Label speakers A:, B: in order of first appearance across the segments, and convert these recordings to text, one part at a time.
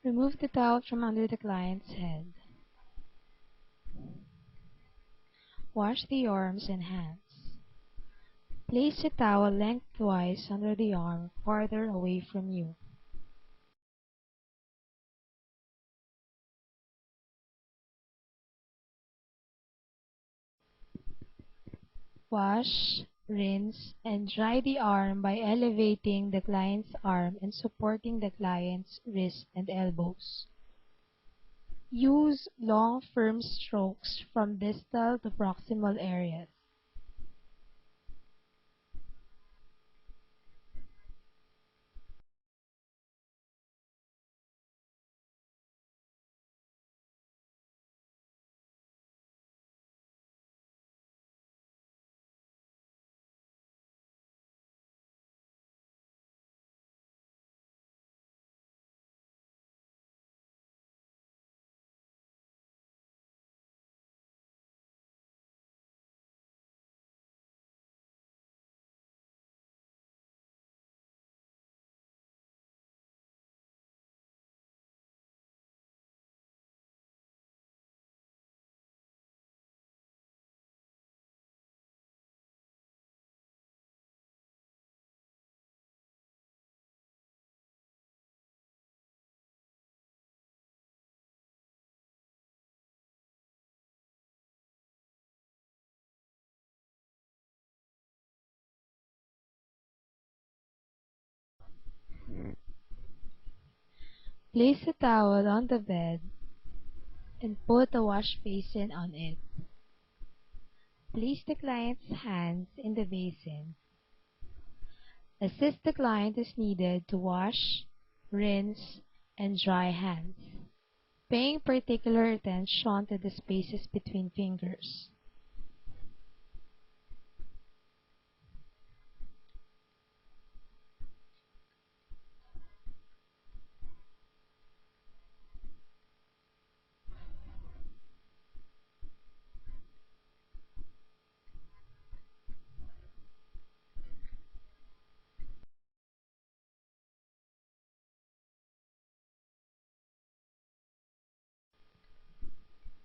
A: Remove the towel from under the client's head. Wash the arms and hands. Place the towel lengthwise under the arm, farther away from you. Wash, rinse, and dry the arm by elevating the client's arm and supporting the client's wrist and elbows. Use long, firm strokes from distal to proximal areas. Place the towel on the bed and put a wash basin on it. Place the client's hands in the basin. Assist the client as needed to wash, rinse, and dry hands, paying particular attention to the spaces between fingers.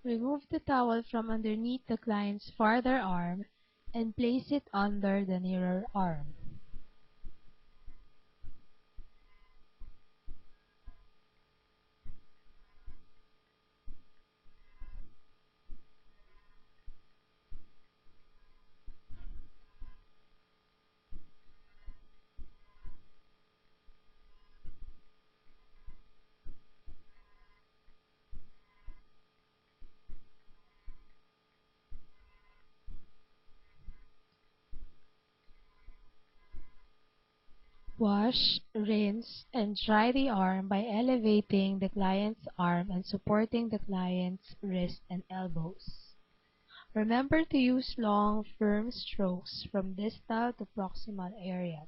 A: Remove the towel from underneath the client's farther arm and place it under the nearer arm. Wash, rinse, and dry the arm by elevating the client's arm and supporting the client's wrist and elbows. Remember to use long, firm strokes from distal to proximal areas.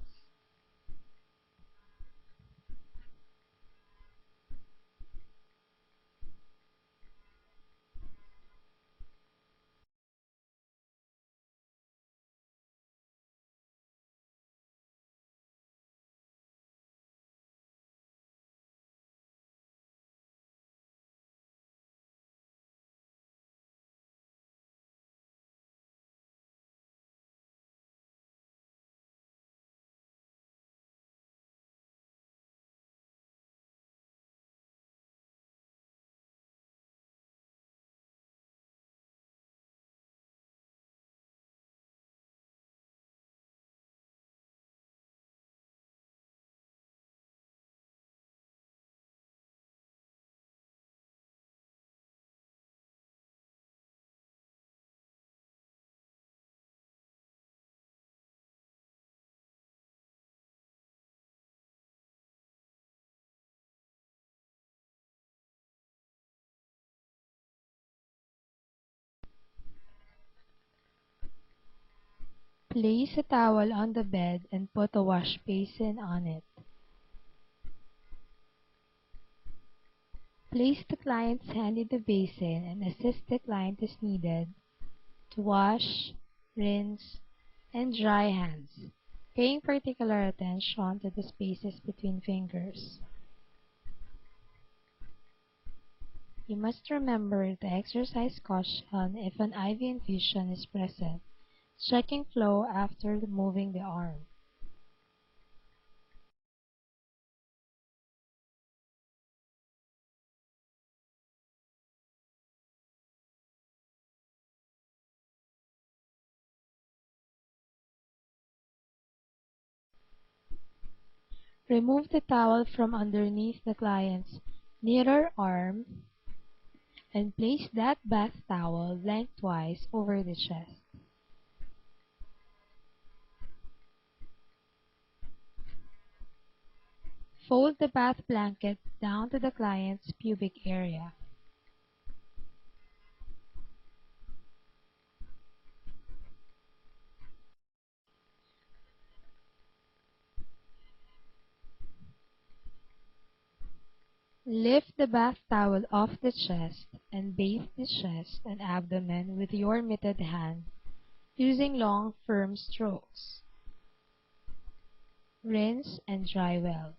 A: Place a towel on the bed and put a wash basin on it. Place the client's hand in the basin and assist the client as needed to wash, rinse, and dry hands, paying particular attention to the spaces between fingers. You must remember to exercise caution if an IV infusion is present, checking flow after moving the arm. Remove the towel from underneath the client's nearer arm and place that bath towel lengthwise over the chest. Fold the bath blanket down to the client's pubic area. Lift the bath towel off the chest and bathe the chest and abdomen with your mitted hand using long, firm strokes. Rinse and dry well.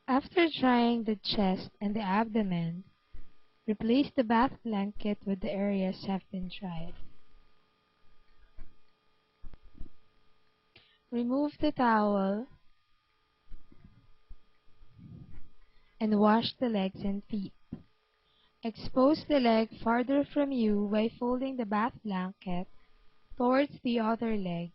A: After drying the chest and the abdomen, replace the bath blanket with the areas have been dried. Remove the towel and wash the legs and feet. Expose the leg farther from you by folding the bath blanket towards the other leg